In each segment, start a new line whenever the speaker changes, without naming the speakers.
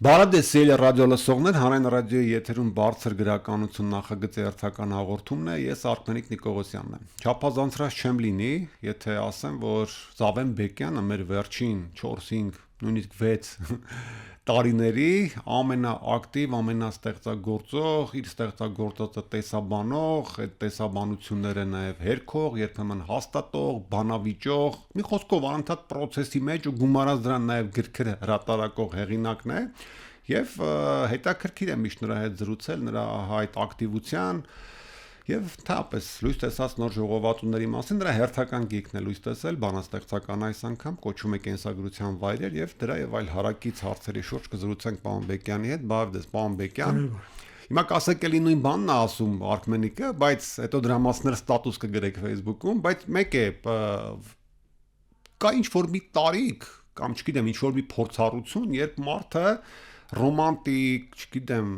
Բարադես սիրելի ռադիո լսողներ, հանրային ռադիոյի եթերում բարձր գրականություն նախագծի հերթական հաղորդումն է, ես Արտեմիկ Նիկողոսյանն եմ։ Չափազանցրած չեմ լինի, եթե ասեմ, որ Զավեն Բեկյանը մեր վերջին 4-5, նույնիսկ 6 տարիների ամենաակտիվ, ամենաստեղծագործող, իր ստեղծագործածը տեսաբանող, այդ տեսաբանությունները նաև հերքող, երբեմն հաստատող, բանավիճող, մի խոսքով անընդհատ process-ի մեջ ու գումարած դրան նաև գրքեր հրատարակող հեղինակն է, եւ հետաքրքիր է միշտ նրա հետ զրուցել, նրա այդ ակտիվության եւ թափես լույս տեսած նոր ժողովածուների մասին նրա հերթական գիրքն է լույս տեսել բանաստեղծական այս անգամ կոչվում է կենսագրության վայրեր եւ դրա եւ այլ հարակից հարցերի շուրջ կզրուցենք պարոն Բեկյանի հետ, բարև պարոն Բեկյան։ Հիմա կասեք էլի նույն բանն է ասում Արքմենիկը, բայց հետո դրա մասներ ստատուս կգրեք Facebook-ում, բայց մեկ է կա ինչ որ մի տարիք կամ չգիտեմ ինչ որ մի փորձառություն, երբ մարդը ռոմանտիկ, չգիտեմ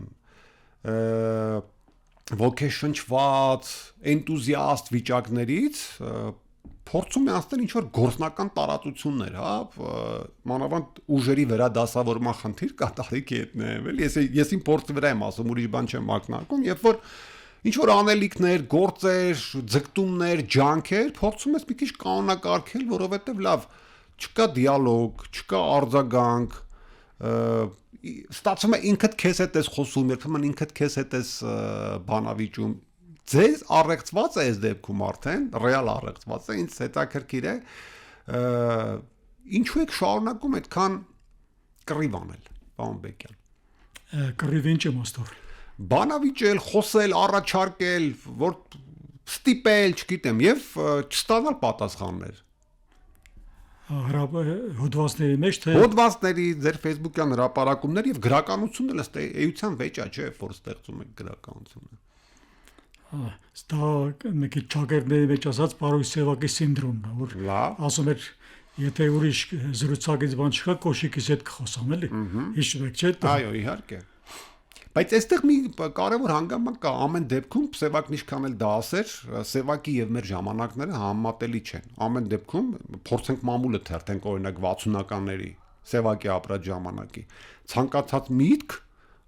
ոգեշնչված, էնտուզիաստ վիճակներից փորձում է անցնել ինչ-որ գործնական տարածություններ, հա, մանավանդ ուժերի վերադասավորման խնդիր կա տարիքի հետ նայել, էլի, ես իմ փորձի վրա եմ ասում, ուրիշ բան չեմ ակնարկում, երբ որ ինչ-որ անելիքներ, գործեր, ձգտումներ, ջանքեր, փորձում ես մի քիչ կանոնակարգել, որովհետև լավ, չկա դիալոգ, չկա արձագանք, ստացվում է ինքդ քեզ հետ ես խոսում, երբեմն ինքդ քեզ հետ ես բանավիճում, ձեզ առեղծված է այս դեպքում արդեն, ռեալ առեղծված է, ինձ հետաքրքիր է, ինչու եք շարունակում այդքան կռիվ անել, պարոն Բեկյան։
Կռիվ ինչ իմաստով։
Բանավիճել, խոսել, առաջարկել, որ ստիպել, չգիտեմ, եւ չստանալ պատասխաններ։
Հոդվածների մեջ թե
հոդվածների, ձեր Facebook-յան հրապարակումներ եւ գրականությունն էլ ըստ էության վեճ է, չէ, որ ստեղծում եք գրականությունը։
Դա մեկ ճակերտների մեջ ասած Պարույսևակի սինդրոմն է, որ ասում էր, եթե ուրիշ զրուցակից բան չկա, կոշիկից հետ կխոսամ, էլի։ Հիշում եք, չէ՞։
Այո, իհարկե։ Բայց այստեղ մի կարևոր հանգամանք կա, ամեն դեպքում Սևակն ինչքան էլ դա ասեր, Սևակի եւ մեր ժամանակները համատելի չեն։ Ամեն դեպքում փորձենք մամուլը թերթենք օրինակ 60-ականների Սևակի ապրած ժամանակի։ Ցանկացած միտք,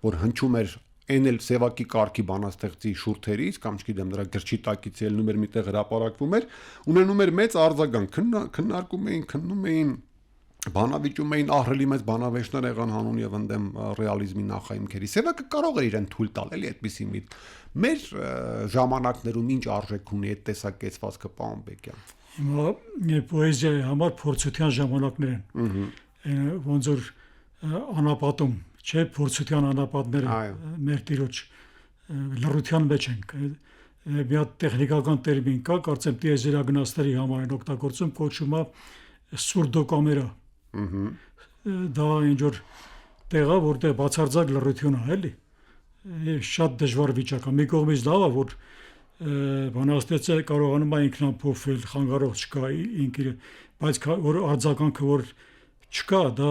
որ հնչում էր այն էլ Սևակի կարգի բանաստեղծի շուրթերից կամ չգիտեմ նրա գրչի տակից ելնում էր միտեղ հրապարակվում էր, ունենում էր մեծ արձագանք, քննարկում էին, քննում էին, բանավիճում էին, ահռելի մեծ բանավեճներ եղան հանուն եւ ընդդեմ ռեալիզմի նախահիմքերի։ Սևակը կարող էր իրեն թույլ տալ, էլի այդպիսի միտք։ Մեր ժամանակներում ինչ արժեք ունի այդ տեսակեցվածքը, պարոն Բեկյան։
Հիմա պոեզիայի համար փորձության ժամանակներ են։ Ոնց որ անապատում, չէ, փորձության անապատները մեր տիրոջ լռության մեջ ենք։ Մի հատ տեխնիկական տերմին կա, կարծեմ տիեզերագնացների համար են օգտագործում, կոչվում է սուրդոկամերա։ Դա ինչ որ տեղ է, որտեղ բացարձակ լռություն է, էլի։ Շատ դժվար վիճակ է։ Մի կողմից լավ է, որ բանաստեղծը կարողանում է ինքնափոխվել, խանգարող չկա ինքը, բայց որ արձագանքը որ չկա, դա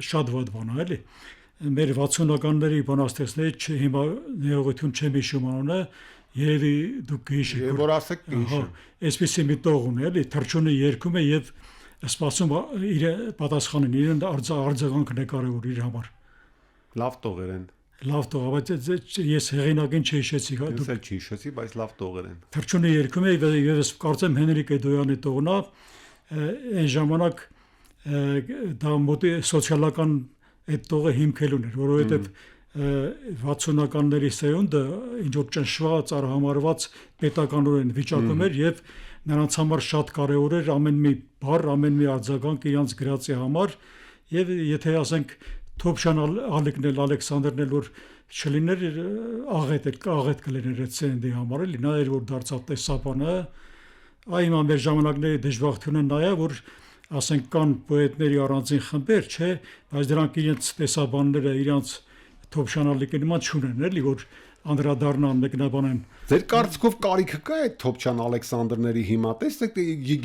շատ վատ բան է, էլի։ Մեր 60-ականների բանաստեղծների հիմա ներողություն չեմ հիշում անունը, երևի դուք կհիշեք,
որ ասեք կհիշեմ։
Այսպեսի մի տող ունի, էլի, թռչունը երգում է եւ սպասում իր պատասխանին, իրեն արձագանքն է կարևոր իր համար։
Լավ տողեր են։
Լավ տող, բայց ես հեղինակին չհիշեցի, հա։
Ես էլ չհիշեցի, բայց լավ տողեր են։
Թռչունը երգում է եւ ես կարծեմ Հենրիկ Էդոյանի տողն է, այն ժամանակ դա մոտի սոցիալական այդ տողը հիմքելուն էր, որովհետեւ 60-ականների սերունդը ինչ որ ճնշված, արհամարված պետականորեն վիճակում էր եւ նրանց համար շատ կարևոր էր ամեն մի բառ, ամեն մի արձագանք իրանց գրածի համար եւ եթե ասենք Թոփշան Ալեքն էլ Ալեքսանդրն էլ որ չլիներ աղետ կլիներ այդ սենդի համար էլի նա էր որ դարձավ տեսապանը այ հիմա մեր ժամանակների դժբախտությունը նա է որ ասենք կան պոետների առանձին խմբեր, չէ, բայց դրանք իրենց տեսաբանները, իրենց Թոփշանալիկի նման չունեն, էլի որ անդրադառնան մեկնաբանեն։
Ձեր կարծիքով կարիքը կա այդ Թոփշան Ալեքսանդրների հիմա, տեսեք,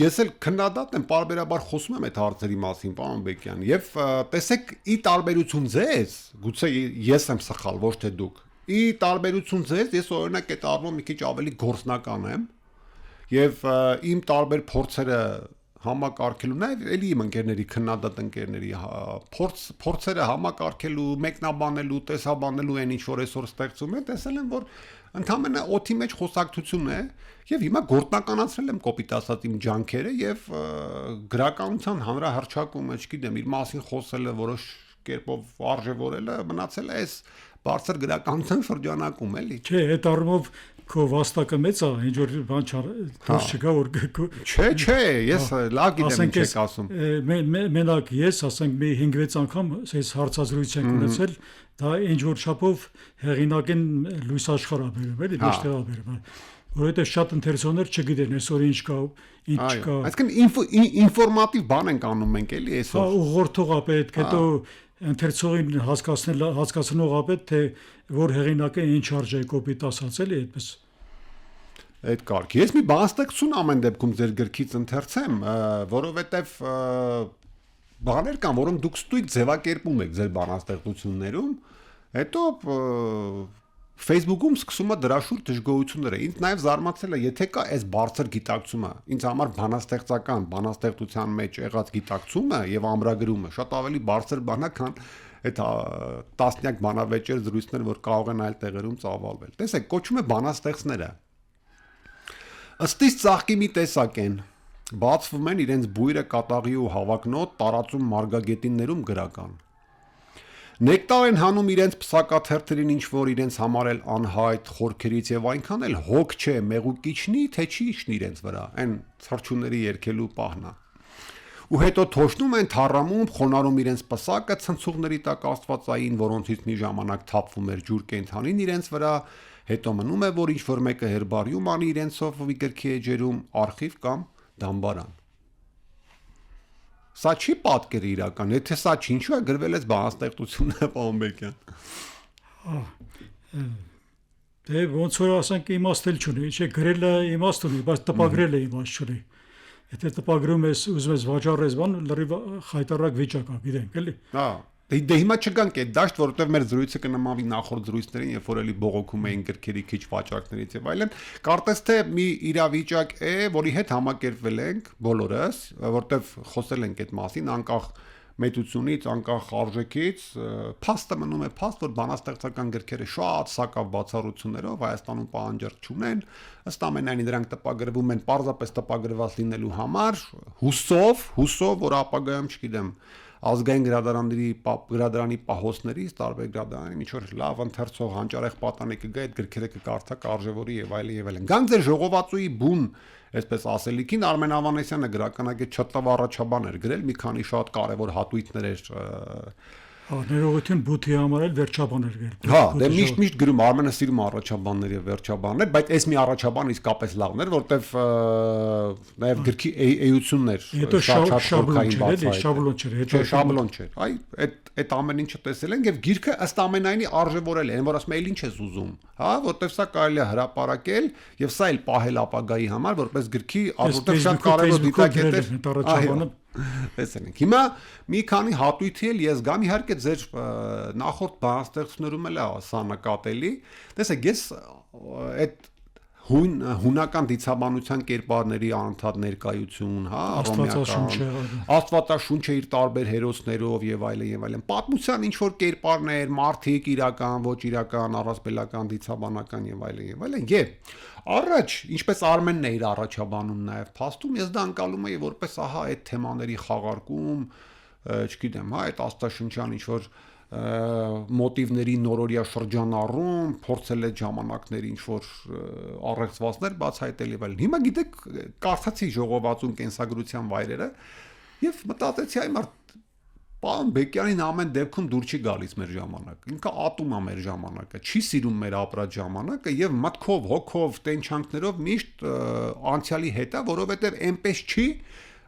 ես էլ քննադատ եմ, պարբերաբար խոսում եմ այդ հարցերի մասին, պարոն Բեկյան, եւ տեսեք, ի տարբերություն ձեզ, գուցե ես եմ սխալ, ոչ թե դուք։ Ի տարբերություն ձեզ, ես օրինակ այդ առումով մի քիչ ավելի գործնական եմ, եւ իմ տարբեր փորձերը համակարգելու, նաև էլի իմ ընկերների քննադատ ընկերների փորձերը համակարգելու, մեկնաբանելու, տեսաբանելու այն ինչ որ այսօր ստեղծում է, տեսել եմ որ ընդհանրապես օթի մեջ խոսակցություն է եւ հիմա գործնականացրել եմ կոպիտ ասած իմ ջանքերը եւ գրականության հանրահռչակումը, չգիտեմ, իր մասին խոսելը որոշ կերպով արժևորելը մնացել է այս բարձր գրականության շրջանակում էլի։
Չէ, այդ առումով քո վաստակը մեծ է, ինչ որ բան դուրս չգա որ
Չէ, ես լավ գիտեմ ինչ եք ասում։
Մենակ ես, ասենք մի 5-6 անգամ այս հարցազրույց ենք ունեցել, դա ինչ որ չափով հեղինակին լույս աշխարհ աբերում էլի, ոչ թե աբերում, որովհետև շատ ընթերցողներ չգիտեն այսօր ինչ կա, ինչ չկա։
Այսինքն ինֆորմատիվ բան ենք անում մենք էլի այսօր։
Հա, ուղղորդող ապետ, հետո ընթերցողին հասկացնող ապետ, թե որ հեղինակը ինչ արժե կոպիտ ասած էլի այդպես։
Այդ կարգ։ Ես մի բանաստեղծություն ամեն դեպքում ձեր գրքից ընթերցեմ, որովհետև բաներ կան, որոնք դուք ստույգ ձևակերպում եք ձեր բանաստեղծություններում, հետո Facebook-ում սկսում է դրա շուրջ դժգոհությունները։ Ինձ նաև զարմացել է, եթե կա այս բարձր գիտակցումը, ինձ համար բանաստեղծության մեջ եղած գիտակցումը եւ ամրագրումը շատ ավելի բարձր բան է, քան այդ տասնյակ բանավեճեր զրույցներ, որ կարող են այլ տեղերում ծավալվել։ Տեսեք, կոչում է բանաստեղծները։ Ըստիս ծաղկի մի տեսակ են, բացվում են իրենց բույրը կատաղի ու հավակնոտ տարածում մարգագետիններում գրական։ Նեկտար են հանում իրենց պսակաթերթերին ինչ որ իրենց համար էլ անհայտ խորքերից եւ այնքան էլ հոգ չէ մեղուկիչնի թե չի իջնի իրենց վրա այն ցրչուների երկելու պահնա ու հետո թոշնում են թառամում խոնարհում իրենց պսակը ցնցուղների տակ աստվածային որոնցից մի ժամանակ թափվում էր ջուր կենթանին իրենց վրա հետո մնում է որ ինչ որ մեկը հերբարիում անի իրենցով մի գրքի էջերում արխիվ կամ դամբարան Սա չի պատկերը իրական, եթե սա չի, ինչու է գրվել այս բանաստեղծությունը, պարոն Բեկյան։
Դե ոնց որ ասենք իմաստել չունի, չէ, գրելը իմաստ ունի, բայց տպագրելը իմաստ չունի։ Եթե տպագրում ես, ուզում ես վաճառես բան, լրիվ խայտարակ վիճակ է, գիտենք, էլի։
Հա, դե հիմա չգանք այդ դաշտ, որովհետև մեր զրույցը կնմանվի նախորդ զրույցներին, երբ որ էլի բողոքում էին գրքերի քիչ վաճառքներից եւ այլն, կարծես թե մի իրավիճակ է, որի հետ համակերպվել ենք բոլորս, որովհետև խոսել ենք այդ մասին, անկախ մեծությունից, անկախ արժեքից, փաստը մնում է փաստ, որ բանաստեղծական գրքերը շատ սակավ բացառություններով Հայաստանում պահանջարկ չունեն, ըստ ամենայնի դրանք տպագրվում են պարզապես տպագրված լինելու համար, հուսով, որ ապագայում, չգիտեմ, ազգային գրադարանի պահոցներից, տարբեր գրադարանի ինչ որ լավ ընթերցող հանճարեղ պատանի կգա այդ գրքերը կկարդա, կարժևորի եւ այլն։ Գան ձեր ժողովածուի բուն, այսպես ասելիքին Արմեն Ավանեսյանը գրականագետ չտավ առաջաբան էր գրել, մի քանի շատ կարևոր հատույթներ էր
Հա, ներողություն բութի համար էլ վերջաբան էր գրել։
Հա, դե միշտ գրում Արմենը սիրում առաջաբաններ եւ վերջաբաններ, բայց այս մի առաջաբան իսկապես լավն էր, որտեվ նաեւ գրքի էությունն էր
շատ շաբլոն չէր, շաբլոն չէր,
հետո շաբլոն չէր։ Այ այդ ամեն ինչը տեսել ենք եւ գիրքը ըստ ամենայնի արժևորել է, այն որ ասում է, ինչ ես ուզում, հա, որտեվ սա կարելի է հրապարակել եւ սա էլ պահել ապագայի համար, որպես գրքի որտեվ շատ կարեւոր դիտակետ է։ Տեսնենք։ Հիմա մի քանի հատույթի էլ ես գամ, իհարկե ձեր նախորդ բանաստեղծություններում էլ է սա նկատելի։ Տեսեք, ես այդ հունական դիցաբանության կերպարների անընդհատ ներկայություն, հա, Աստվածաշունչը իր տարբեր հերոսներով եւ այլն, պատմության ինչ որ կերպարներ, մարդիկ իրական, ոչ իրական, առասպելական, դիցաբանական եւ այլն, եւ առաջ, ինչպես Արմենն է իր առաջաբանում նաեւ փաստում, ես դա անցալում եմ որպես ահա այդ թեմաների խաղարկում, չգիտեմ, հա, այդ աստվածաշնչյան ինչ որ մոտիվների նորորյա շրջանառում, փորձել է ժամանակների ինչ որ առեղծվածներ բացահայտել եւ այլն։ Հիմա գիտեք, կարդացի ժողովածուն կենսագրության վայրերը եւ մտածեցի այ մարդ Պարոն Բեկյանին ամեն դեպքում դուր չի գալիս մեր ժամանակը։ Ինքը ատում է մեր ժամանակը, չի սիրում մեր ապրած ժամանակը եւ մտքով, հոգով, տենչանքներով միշտ անցյալի հետ է, որովհետեւ այնպես չի,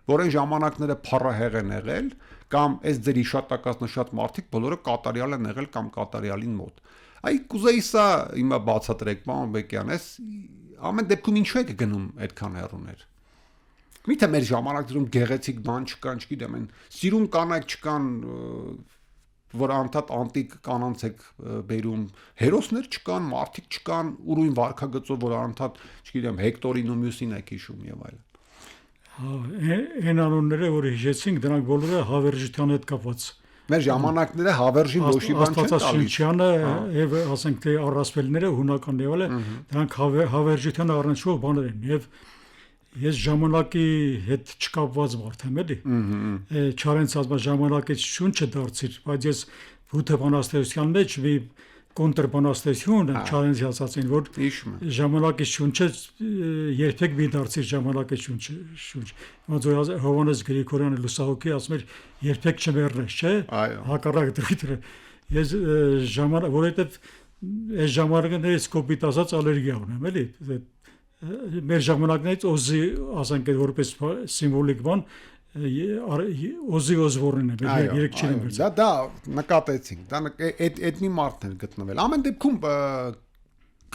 որ այն ժամանակները փառահեղ են եղել, կամ այս ձեր իշատակած նշած մարդիկ բոլորը կատարյալ են եղել կամ կատարյալին մոտ։ Այ կուզեի սա հիմա բացատրեք, պարոն Բեկյան, այս ամեն դեպքում ինչու եք գնում այդքան հեռուներ։ Միթե մեր ժամանակներում գեղեցիկ բան չկան, չգիտեմ, այն սիրուն կանայք չկան, որ անընդհատ անտիկ կանանց եք բերում, հերոսներ չկան, մարդիկ չկան, ուրույն վարքագծով, որ անընդհատ, չգիտեմ, Հեկտորին ու մյուսին եք հիշում եւ այլն։
Այն անունները, որ հիշեցինք, դրանք բոլորը հավերժության հետ կապված։
Մեր ժամանակները հավերժին ոչ մի բան չեն տալիս։
Աստվածաշնչյանը եւ ասենք թե առասպելները հունական եղել է, դրանք հավերժության առնչվող բաներ են եւ ես ժամանակի հետ չկապված մարդ եմ էլի։ Չարենց ասած ժամանակից շունչը դարձիր, բայց ես բութը բանաստեղծության մեջ մի կոնտրբանաստեղծություն չարենց ասացին, որ ժամանակի շունչը երբեք մի դարձիր ժամանակի շունչ։ Ոնց որ Հովանես Գրիգորյանը լուսահոգի ասում էր երբեք չմեռնես, չէ՞։ Հակառակ դրույթը։ Ես ժամանակ, որովհետև այս ժամանակներից կոպիտ ասած ալերգիա ունեմ, էլի։ Մեր ժամանակներից օզի, ասենք որպես սիմվոլիկ բան օզի օզվորնն է, երեք չեն վերցել։
Դա նկատեցինք, դա այդ մի մարդն է գտնվել։ Ամեն դեպքում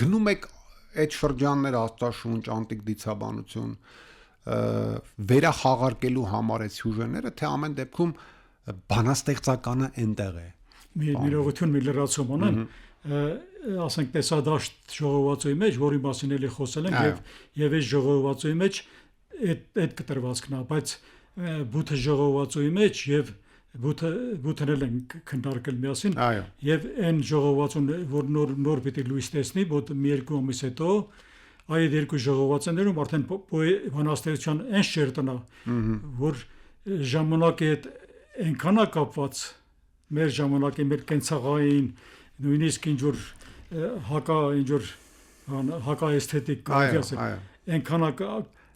գնում եք այդ շրջանները Աստվածաշունչ, անտիկ դիցաբանություն վերախաղարկելու համար այդ սյուժեները, թե ամեն դեպքում բանաստեղծականը այնտեղ է։
Մի լրացում, մի լրացում անեմ, ասենք տեսադաշտ ժողովածուի մեջ, որի մասին էլի խոսել ենք, եւ այս ժողովածուի մեջ այդ կտրվածքն է, բայց բութը ժողովածուի մեջ եւ բութն էլ են քննարկել միասին եւ այն ժողովածուն որ նոր պիտի լույս տեսնի մի երկու ամիս հետո այդ երկու ժողովածություններում արդեն բանաստեղծության այն շերտն է որ ժամանակի հետ այնքան է կապված մեր ժամանակի մեր կենցաղային նույնիսկ ինչ որ հակա էսթետիկ կարելի ասել այնքան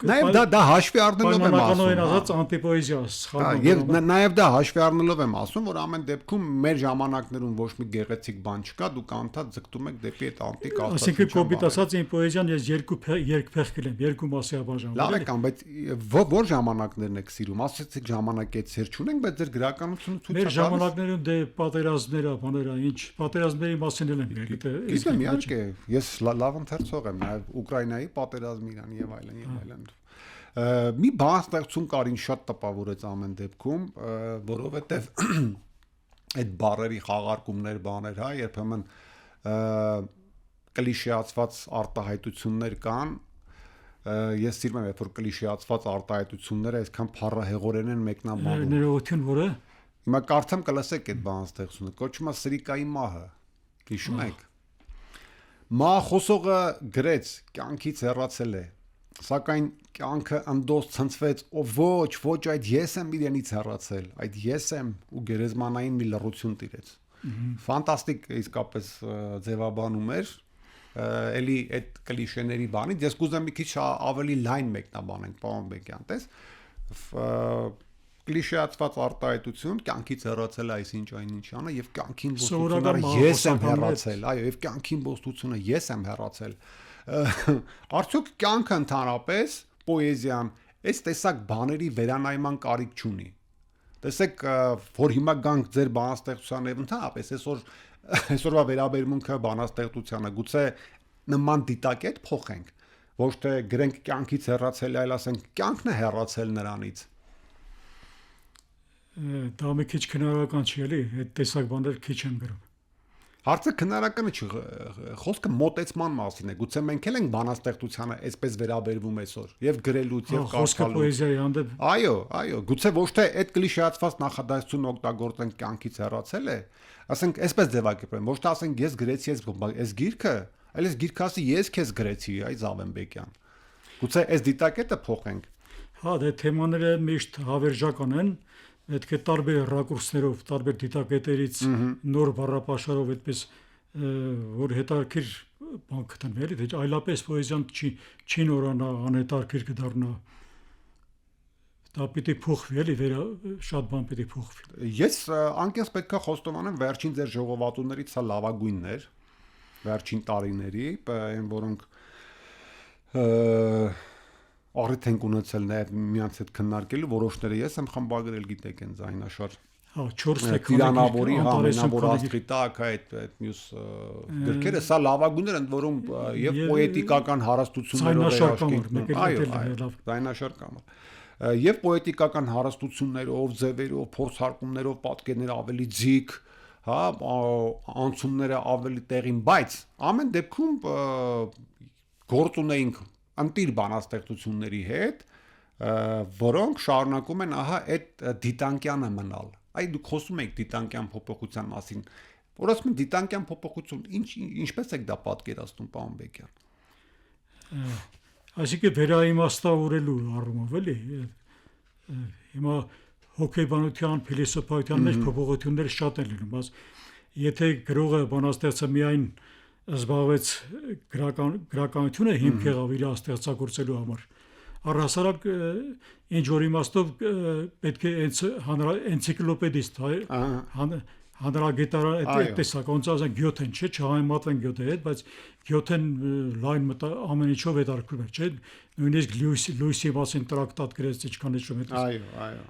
Նաև դա հաշվի առնելով եմ
ասում։ Ասած անտիպոեզիա սխալվում։
Եվ նաև դա հաշվի առնելով եմ ասում, որ ամեն դեպքում մեր ժամանակներում ոչ մի գեղեցիկ բան չկա, դուք անդադ ձգտում եք դեպի այդ անտիկ աստվածություն։
Այսինքն կոպիտ ասած այն պոեզիան ես երկփեղկել եմ, երկու մասի բաժանում։
Լավ է, բայց որ ժամանակներն եք սիրում։ Ասեցիք ժամանակի հետ սեր չունենք, բայց ձեր գրականությունը ցույց է տալիս։
Մեր ժամանակներում դե պատերազմները, բաները, ինչ պատերազմների մասին էլ եմ եկել։
Գիտեմ, իհարկե, ես լավ ընթերցող եմ, նաև Ուկրաինայի պատերազմը Իրանի եւ այլն։ Մի բան ստեղծում կար ինձ շատ տպավորեց ամեն դեպքում, որովհետև այդ բառերի խաղարկումներ բաներ, հա, երբեմն կլիշեացված արտահայտություններ կան, ես սիրում եմ, երբ որ կլիշեացված արտահայտությունները այսքան փառահեղորեն են մեկնաբանում։
Ներողություն, որը
հիմա կարծեմ կլսեք այդ բան ստեղծությունը, կոչվում է Սրիկայի մահը։ Հիշում եք։ Մահախոսողը գրեց, կյանքից հեռացել է, սակայն կյանքը ընդոս ցնցվեց, ոչ, այդ ես եմ իրենից հեռացել, այդ ես եմ ու գերեզմանային մի լռություն տիրեց։ Ֆանտաստիկ իսկապես ձևաբանում էր, էլի այդ կլիշեների բանից, ես կուզեմ մի քիչ ավելի լայն մեկնաբանենք, պարոն Բեկյան, տես, կլիշեացված արտահայտություն, կյանքից հեռացել է այսինչ այնինչանը եւ կյանքին բոստությունը ես եմ հեռացել, այո, եւ կյանքին բոստությունը ես եմ հեռացել։ Արդյոք կյանքը ընդհանրապես պոեզիան այս տեսակ բաների վերանայման կարիք չունի։ Տեսեք, որ հիմա գանք ձեր բանաստեղծության եւ ընդհանրապես այսօրվա վերաբերմունքը բանաստեղծությանը, գուցե նման դիտակետ փոխենք, ոչ թե գրենք կյանքից հեռացել, այլ ասենք կյանքն է հեռացել նրանից։
Դա մի քիչ քննարկական չի էլի, այդ տեսակ բաներ քիչ են գրում։
Հարցը քննարկականը չի, խոսքը մոտեցման մասին է։ Գուցե մենք էլ ենք բանաստեղծությանը այսպես վերաբերվում այսօր, եւ գրելուց եւ կարդալուց։
Խոսքը պոեզիայի հանդեպ։
Այո, գուցե ոչ թե այդ կլիշեացված նախադասությունը օգտագործենք կյանքից հեռացել է, ասենք այսպես ձևակերպեմ, ոչ թե ասենք ես գրեցի այս գիրքը, այլ այս գիրքը ասի ես քեզ գրեցի, այ Զավեն Բեկյան։ Գուցե այս դիտակետը փոխենք։
Հա, դե թեմաները միշտ հավերժական են, պետք է տարբեր ռակուրսներով, տարբեր դիտակետերից նոր բառապաշարով այդպես որ հետաքրքիր բան գտնվի, էլի, դե այլապես պոեզիան չի նորանա, անհետաքրքիր կդառնա։ Դա պիտի փոխվի, էլի, շատ բան պիտի փոխվի։
Ես անկեղծ պետք է խոստովանեմ, վերջին ձեր ժողովածուներից սա լավագույնն էր, վերջին տարիների, այն որոնք առիթ ենք ունեցել նաև միմյանց հետ քննարկելու, որոշները ես եմ խմբագրել, գիտեք, այն ձայնաշար։
Հա, 4
Տիրանավորի համենավոր աստղիտակ այդ մյուս գրքերը սա լավագույններ են, որում եւ պոետիկական հարստություններով
է
այո, ձայնաշար կամար։ Եվ պոետիկական հարստություններով, ձևերով, փորձարկումներով, պատկերները ավելի ձիգ, հա, անցումները ավելի տեղին, բայց ամեն դեպքում գործ ունեինք ընտիր բանաստեղծությունների հետ, որոնք շարունակում են ահա այդ դիտանկյանը մնալ։ Այ դուք խոսում եք դիտանկյան փոփոխության մասին։ Որ ասում են դիտանկյան փոփոխություն, ինչպես եք դա պատկերացնում, պարոն Բեկյան։
Այսինքն վերաիմաստավորելու առումով էլի։ Հիմա հոգեբանության, փիլիսոփայության մեջ փոփոխությունները շատ են լինում, բայց եթե գրողը բանաստեղծը միայն զբաղվեց գրականությունը հիմք եղավ իր ստեղծագործելու համար, առհասարակ ինչ որ իմաստով պետք է էնցիկլոպեդիստ հանրագիտարան այդ տեսակ ոնց ասեն Գյոթեն չէ, չհամեմատվեն Գյոթեի հետ, բայց Գյոթեն լայն ամեն ինչով հետաքրքրում է, չէ՞, նույնիսկ Լուիսի մասին տրակտատ գրեց ինչքան էշում է։
Այո։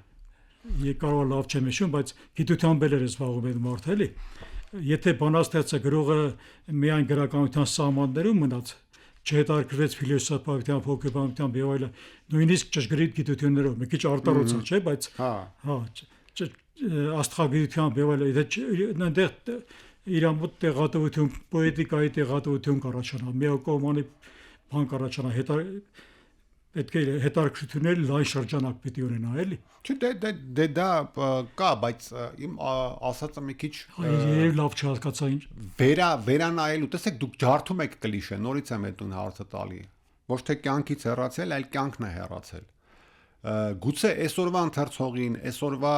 Կարող է լավ չեմ հիշում, բայց գիտությամբ էլ էր զբաղվում այդ մարդը, էլի։ Եթե բանաստեղծը գրողը միայն գրականության սահմաններում մնաց, չհետաքրքրվեց փիլիսոփայության, հոգեբանությամբ եւ այլն, նույնիսկ ճշգրիտ գիտություններով, մի քիչ արտարոց է, չէ, բայց աստղագիտությամբ եւ այլն, այնտեղ իր մոտ տեղատվություն, պոետիկայի տեղատվություն կառաջանա, միակողմանի բան կառաջանա, պետք է հետաքրքրությունների լայն շրջանակ պիտի ունենա, էլի։
Չէ, դե դա կա, բայց իմ ասածը մի քիչ
լավ չհասկացա ինչ։
Վերանայելու, տեսեք, դուք ջարդում եք կլիշե, նորից եմ այդ հարցը տալի։ Ոչ թե կյանքից հեռացել, այլ կյանքն է հեռացել։ Գուցե այսօրվա ընթերցողին, այսօրվա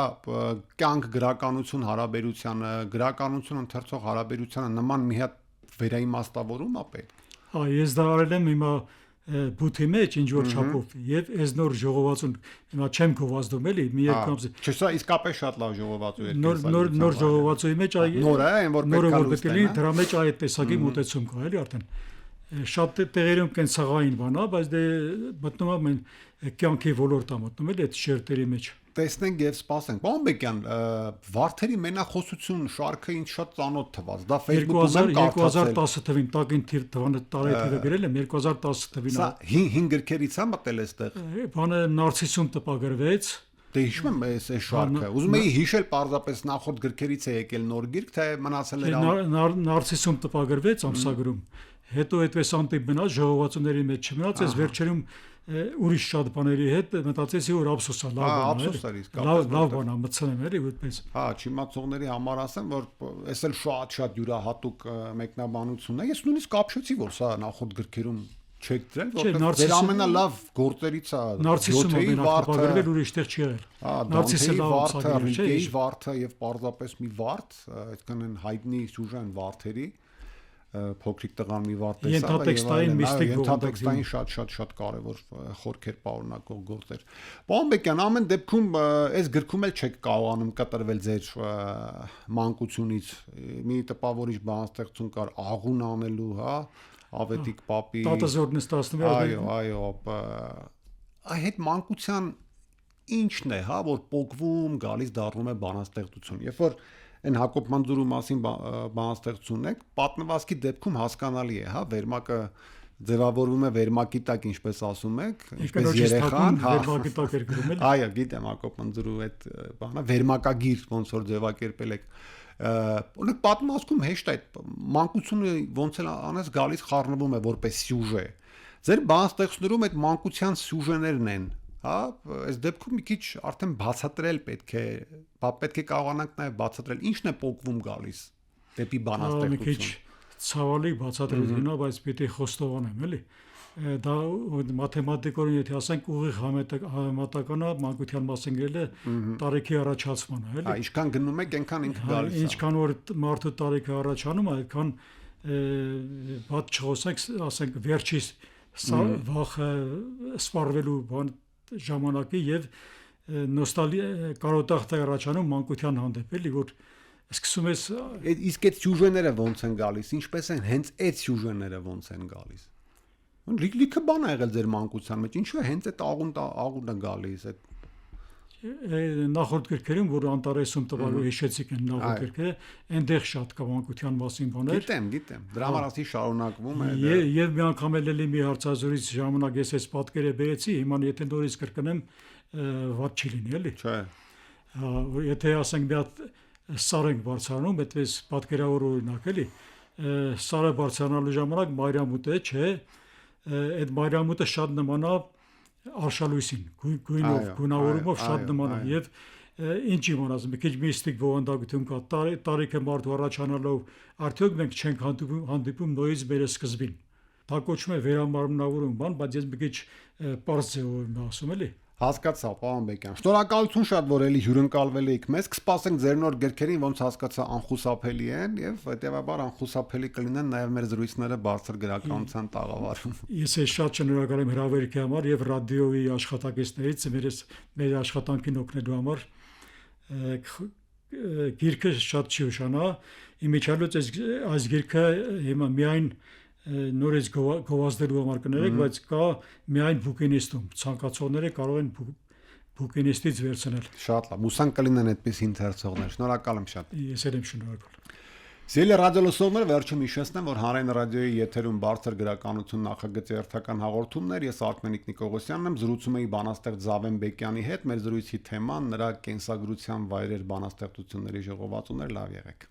կյանք գրականություն հարաբերությանը, գրականություն ընթերցող հարաբերությանը նման մի հատ վերաիմաստավորում է պետք։
Ես դա արել եմ հիմա բութի մեջ ինչ որ չափով եւ այս նոր ժողովածուն հիմա չեմ գովազդում էլի մի երկու ամսի
չէ սա իսկապես շատ լավ ժողովածու է
նոր ժողովածուի մեջ
նորը այն որ պետք է
լուծել դրա մեջ այդ տեսակի մոտեցում կա էլի արդեն շատ տեղերում կենցաղային բան է բայց դե մտնում եմ կյանքի ոլորտը մտնում էլի այդ շերտերի մեջ
տեսնենք եւ սպասենք պարոն Բեկյան վարդերի մենախոսություն շարքը ինձ շատ ծանոթ թվաց դա Facebook-ում
2010 թվին տակին տարեթիվը գրել եմ 2010 թվին
սա 5 գրքերից է մտել այստեղ
բանը նարցիսում տպագրվեց
դե հիշում եմ այս շարքը ուզում էի հիշել պարզապես նախորդ գրքերից է եկել նոր գիրք թե մնացել էր
նարցիսում տպագրվեց ամսագրում հետո այդպես անտիպ մնաց ժողովածուների մեջ չմնաց այս վերջերում ուրիշ շատ բաների հետ մտածեցի որ ափսոս է լավ բան է մտցնեմ էլի այդպես
չիմացողների համար ասեմ որ էս էլ շատ յուրահատուկ մեկնաբանություն է ես նույնիսկ կապշեցի որ սա նախորդ գրքերում չեք դրել որտեղ դեր ամենալավ գործերից է
նարցիսը մենախոսագրվել ուրիշ տեղ չի եղել
նարցիսը լավ է վարդը եւ պարզապես մի վարդ այդքան են հայտնի սյուժեն վարդերի փոքրիկ տղան մի վարդ տեսավ եւ ենթատեքստային շատ կարեւոր խորքեր պարունակող գործեր։ Պարոն Բեկյան, ամեն դեպքում այս գրքում էլ չեք կարողանում կտրվել ձեր մանկությունից։ Մի տպավորիչ բանաստեղծություն կար աղուն անելու, հա, Ավետիք պապի։
Տատազորն ստացնում է։
Այո, այդ մանկության ինչն է, հա, որ պոկվում, գալիս դառնում է բանաստեղծություն։ Երբ որ այն Հակոբ Մանդուրու մասին բանաստեղծությունն է, պատմվածքի դեպքում հասկանալի է, հա, վերմակը ձևավորվում է վերմակի տակ, ինչպես ասում եք, ինչպես երեխան, հա,
վերմակի տակ էր գրում էլ։
Այո, գիտեմ Հակոբ Մանդուրու այդ բանը, վերմակագիր ոնց որ ձևակերպել եք։ Օրինակ պատմվածքում հեշտ է մանկությունը ոնց էլ անես գալիս խառնվում է որպես սյուժե։ Ձեր բանաստեղծություններում այդ մանկության սյուժեներն են, հա, այս դեպքում մի քիչ արդեն բացատրել պետք է կարողանանք նաև բացատրել ինչն է փոխվում գալիս դեպի բանաստեղծություն։
Մի քիչ ցավալի բացատրությունն է, բայց պիտի խոստովանեմ, էլի։ Դա մաթեմատիկորեն եթե ասենք ուղիղ համեմատական է մանկության մասին գրելը տարիքի առաջացմանը, էլի։
Ինչքան գնում եք, այնքան ինքը գալիս է։
Ինչքան որ մարդու տարիքը առաջանում է, այդքան բաց չխոսենք, ասենք վերջի վախը սպառվելու բան ժամանակի եւ կարոտախտ է առաջանում մանկության հանդեպ, էլի որ սկսում ես
իսկ այդ սյուժեները ոնց են գալիս, ինչպես են հենց այդ սյուժեները ոնց են գալիս։ Լիքը բան ա եղել ձեր մանկության մեջ, ինչու է հենց այդ աղունը գալիս, այդ
նախորդ գրքերում, որ Անտարեսում տվալու հիշեցիք են նախորդ գրքերը, այնտեղ շատ կա մանկության մասին բաներ։
Գիտեմ, դրա համար ասի շարունակվում է։
Եվ մի անգամ էլի մի հարցազրույց ժամանակ ես այս պատկերը բերեցի, հիմա եթե նորից կրկնեմ, ված չի լինի, էլի։
Չէ։
Եթե ասենք մի հատ սար ենք բարձրանում, այդպես պատկերավոր օրինակ, էլի։ Սարը բարձրանալու ժամանակ մայրամուտ է, չէ։ Այդ մայրամուտը շատ նման է արշալույսին, գույնով, գունավորումով շատ նման է եւ ինչ իմանաս, մի քիչ միստիկ բովանդակություն կա, տարիքը մարդու առաջանալով, արդյոք մենք չենք հանդիպում նույնիսկ մեր սկզբին։ Դա կոչվում է վերամարմնավորում, բայց ես մի քիչ պարզ ձևով եմ ասում էլի։
Հասկացա, պարոն Բեկյան։ Շնորհակալություն շատ, որ էլի հյուրընկալվել եք մեզ։ Կսպասենք ձեր նոր գրքերին, ոնց հասկացա, անխուսափելի են եւ հետեւաբար անխուսափելի կլինեն նաեւ մեր զրույցները բարձր գրականության տաղավարում։
Ես շատ շնորհակալ եմ հրավերքի համար եւ ռադիոյի աշխատակիցներից մեր աշխատանքին օգնելու համար։ Գիրքը շատ չի ուշանա։ Իմիջիալոց այս գիրքը հիմա միայն նորից գովազդելու համար կներեք, բայց կա միայն բուկինիստում։ Ցանկացողները կարող են բուկինիստից վերցնել։
Շատ լավ։ Ուսանք կլինեն այդպես ընթերցողներ։ Շնորհակալ եմ շատ։
Ես եմ շնորհակալ։
Սիրելի ռադիոլսողներ, վերջում հիշեցնեմ, որ Հանրային ռադիոյի եթերում բարձր գրականություն նախագծի հերթական հաղորդումներ, ես Արքմենիկ Նիկողոսյանն եմ, զրուցում էի բանաստեղծ Զավեն Բեկյանի հետ, մեր զրույցի թեման նրա կենսագրության վայրեր բանաստեղծությունների ժողովածուներ, լավ եղեք։